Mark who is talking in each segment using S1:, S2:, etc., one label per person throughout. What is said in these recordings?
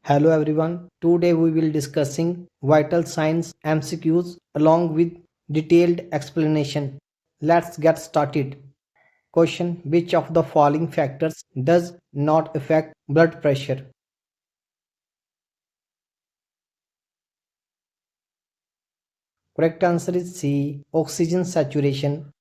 S1: Hello everyone. Today we will discussing vital signs MCQs along with detailed explanation. Let's get started. Question: which of the following factors does not affect blood pressure? Correct answer is C. Oxygen saturation.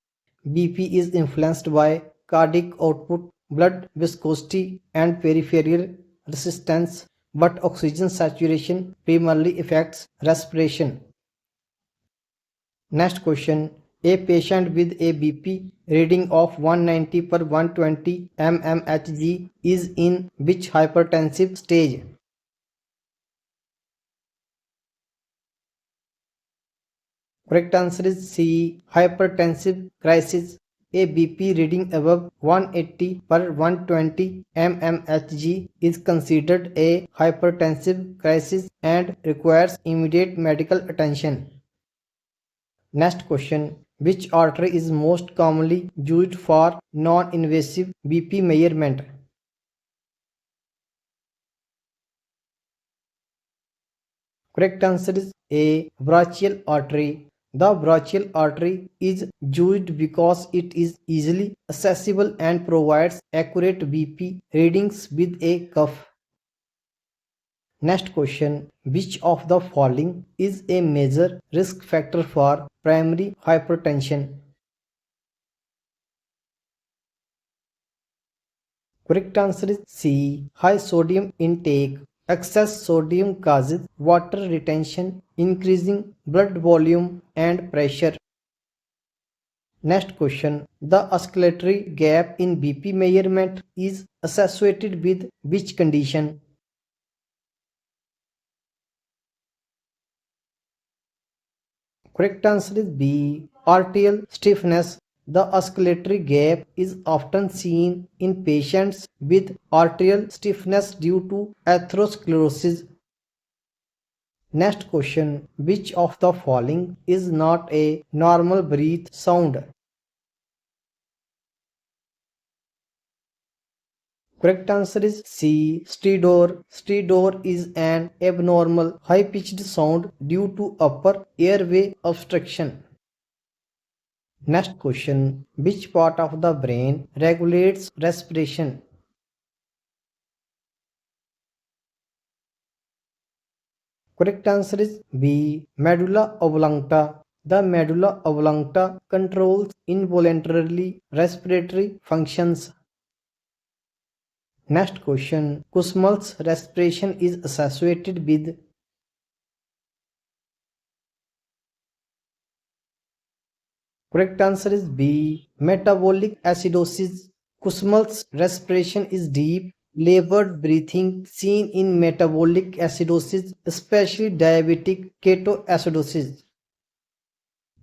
S1: BP is influenced by cardiac output, blood viscosity and peripheral resistance, but oxygen saturation primarily affects respiration. Next question. A patient with a BP reading of 190 per 120 mmHg is in which hypertensive stage? Correct answer is C. Hypertensive crisis. A BP reading above 180 per 120 mmHg is considered a hypertensive crisis and requires immediate medical attention. Next question. Which artery is most commonly used for non-invasive BP measurement? Correct answer is A. Brachial artery. The brachial artery is used because it is easily accessible and provides accurate BP readings with a cuff. Next question. Which of the following is a major risk factor for primary hypertension? Correct answer is C. High sodium intake. Excess sodium causes water retention, increasing blood volume and pressure. Next question. The oscillatory gap in BP measurement is associated with which condition? Correct answer is B. Arterial stiffness. The oscillatory gap is often seen in patients with arterial stiffness due to atherosclerosis. Next question. Which of the following is not a normal breath sound? Correct answer is C. Stridor. Stridor is an abnormal high-pitched sound due to upper airway obstruction. Next question. Which part of the brain regulates respiration? Correct answer is B. Medulla oblongata. The medulla oblongata controls involuntarily respiratory functions. Next question. Kussmaul's respiration is associated with. Correct answer is B. Metabolic acidosis. Kussmaul's respiration is deep, labored breathing seen in metabolic acidosis, especially diabetic ketoacidosis.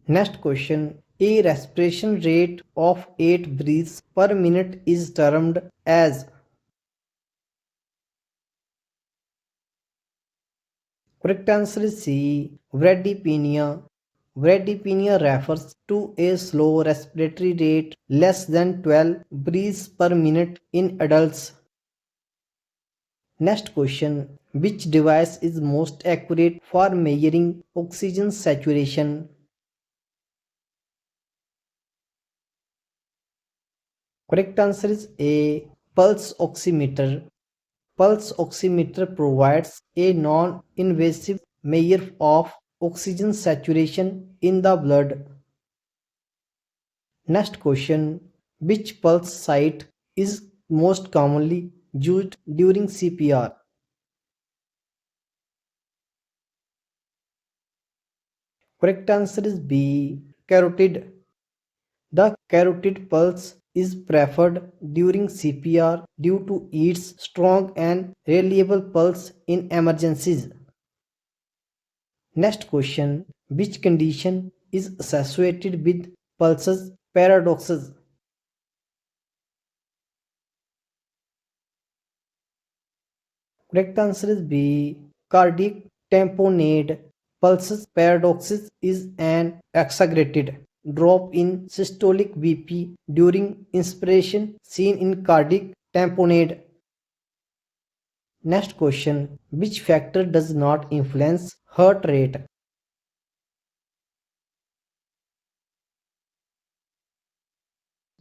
S1: Next question. A respiration rate of 8 breaths per minute is termed as. Correct answer is C. Bradypnea. Bradypnea refers to a slow respiratory rate less than 12 breaths per minute in adults. Next question. Which device is most accurate for measuring oxygen saturation? Correct answer is A. Pulse oximeter. Pulse oximeter provides a non-invasive measure of oxygen saturation in the blood. Next question. Which pulse site is most commonly used during CPR? Correct answer is B. Carotid. The carotid pulse is preferred during CPR due to its strong and reliable pulse in emergencies. Next question. Which condition is associated with pulses paradoxes? Correct answer is B. Cardiac tamponade. Pulses paradoxis is an exaggerated drop in systolic BP during inspiration seen in cardiac tamponade. Next question. Which factor does not influence heart rate?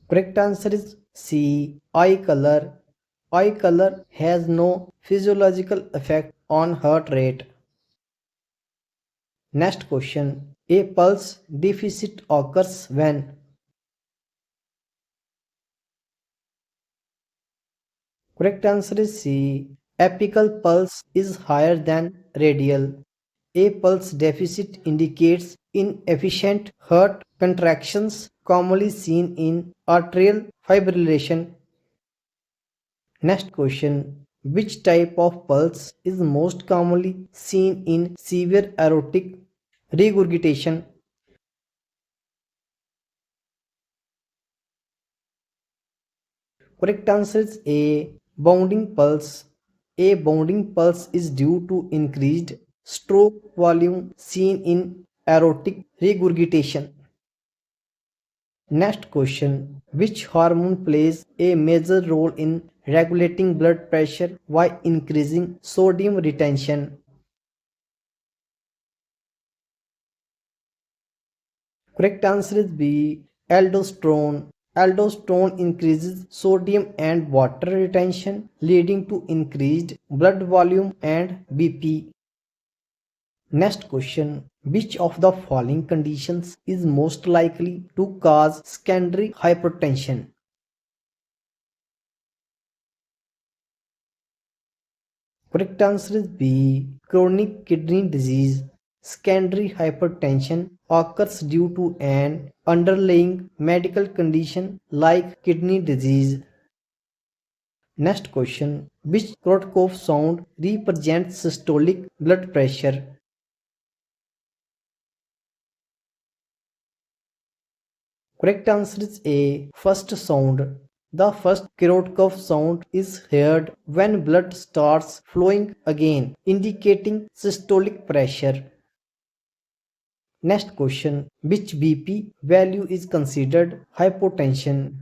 S1: Correct answer is C. Eye color. Eye color has no physiological effect on heart rate. Next question. A pulse deficit occurs when? Correct answer is C. Apical pulse is higher than radial. A pulse deficit indicates inefficient heart contractions commonly seen in atrial fibrillation. Next question. Which type of pulse is most commonly seen in severe aortic regurgitation? Correct answer is A. Bounding pulse. A bounding pulse is due to increased stroke volume seen in aortic regurgitation. Next question. Which hormone plays a major role in regulating blood pressure while increasing sodium retention? Correct answer is B. Aldosterone. Aldosterone increases sodium and water retention, leading to increased blood volume and BP. Next question. Which of the following conditions is most likely to cause secondary hypertension? Correct answer is B. Chronic kidney disease. Secondary hypertension occurs due to an underlying medical condition like kidney disease. Next question. Which Korotkoff sound represents systolic blood pressure? Correct answer is A. First sound. The first Korotkoff sound is heard when blood starts flowing again, indicating systolic pressure. Next question. Which BP value is considered hypotension?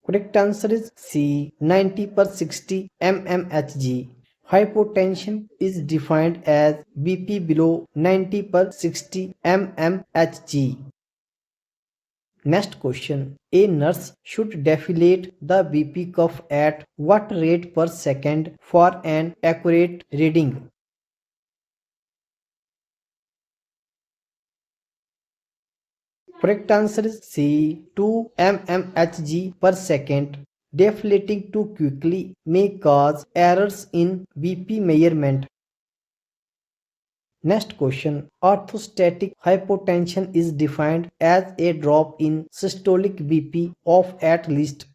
S1: Correct answer is C. 90 per 60 mmHg. Hypotension is defined as BP below 90 per 60 mmHg. Next question. A nurse should deflate the BP cuff at what rate per second for an accurate reading? Correct answer is C. 2 mmHg per second. Deflating too quickly may cause errors in BP measurement. Next question. Orthostatic hypotension is defined as a drop in systolic BP of at least.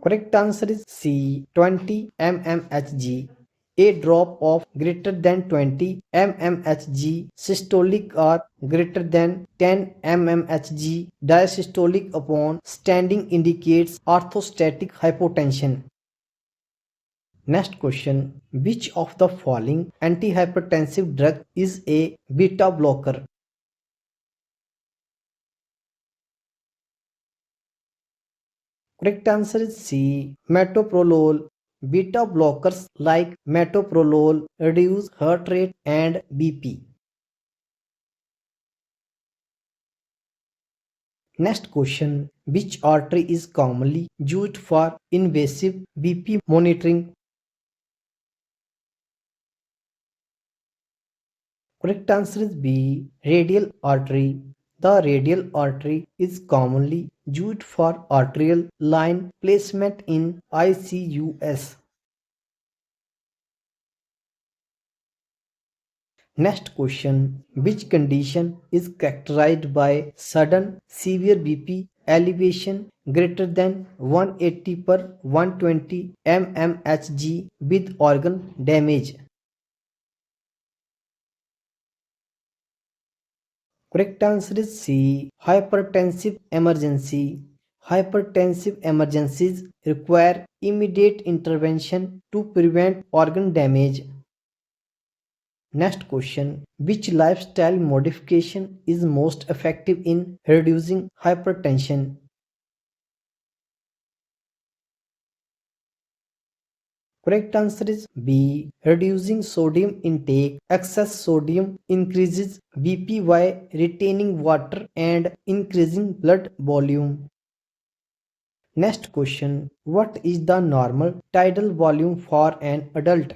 S1: Correct answer is C. 20 mmHg. A drop of greater than 20 mmHg systolic or greater than 10 mmHg diastolic upon standing indicates orthostatic hypotension. Next question. Which of the following antihypertensive drug is a beta blocker? Correct answer is C. Metoprolol. Beta blockers like metoprolol reduce heart rate and BP. Next question. Which artery is commonly used for invasive BP monitoring? Correct answer is B. Radial artery. The radial artery is commonly used for arterial line placement in ICUs. Next question. Which condition is characterized by sudden severe BP elevation greater than 180 per 120 mmHg with organ damage? Correct answer is C. Hypertensive emergency. Hypertensive emergencies require immediate intervention to prevent organ damage. Next question. Which lifestyle modification is most effective in reducing hypertension? Correct answer is B. Reducing sodium intake. Excess sodium increases BP by retaining water and increasing blood volume. Next question. What is the normal tidal volume for an adult?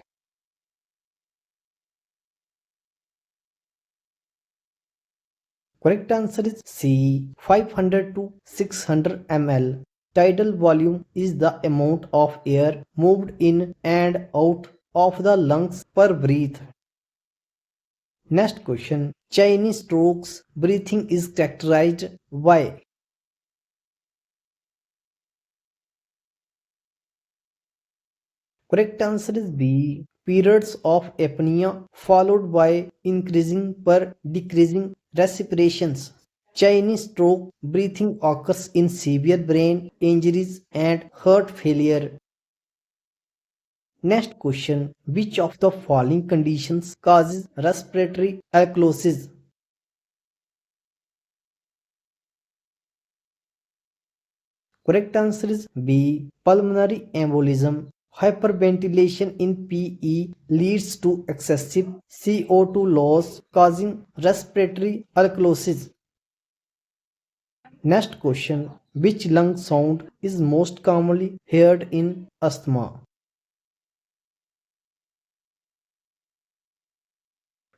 S1: Correct answer is C. 500 to 600 ml. Tidal volume is the amount of air moved in and out of the lungs per breath. Next question. Chinese strokes breathing is characterized by. Correct answer is B. Periods of apnea followed by increasing per decreasing respirations. Chinese stroke breathing occurs in severe brain injuries and heart failure. Next question. Which of the following conditions causes respiratory alkalosis? Correct answer is B. Pulmonary embolism. Hyperventilation in PE leads to excessive CO2 loss causing respiratory alkalosis. Next question. Which lung sound is most commonly heard in asthma?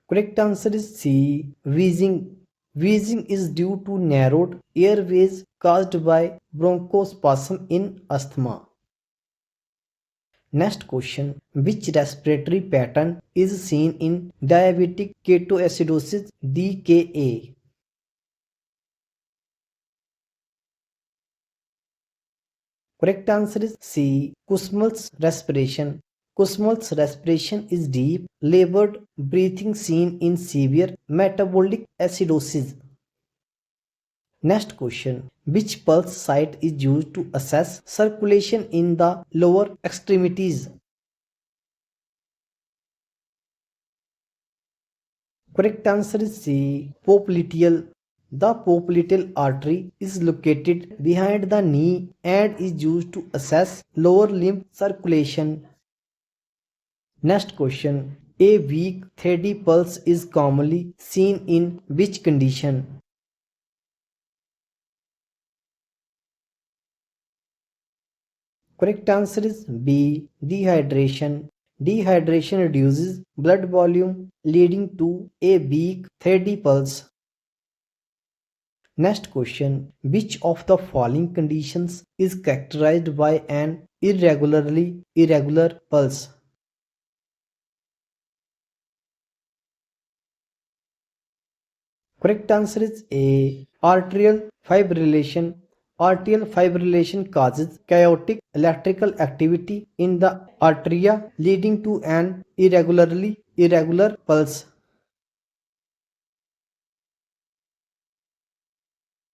S1: Correct answer is C. Wheezing. Wheezing is due to narrowed airways caused by bronchospasm in asthma. Next question. Which respiratory pattern is seen in diabetic ketoacidosis DKA? Correct answer is C. Kussmaul's respiration. Kussmaul's respiration is deep, labored breathing seen in severe metabolic acidosis. Next question. Which pulse site is used to assess circulation in the lower extremities? Correct answer is C. Popliteal. The popliteal artery is located behind the knee and is used to assess lower limb circulation. Next question. A weak steady pulse is commonly seen in which condition? Correct answer is B. Dehydration. Dehydration reduces blood volume leading to a weak steady pulse. Next question. Which of the following conditions is characterized by an irregularly irregular pulse? Correct answer is A. Arterial fibrillation. Arterial fibrillation causes chaotic electrical activity in the arteria leading to an irregular pulse.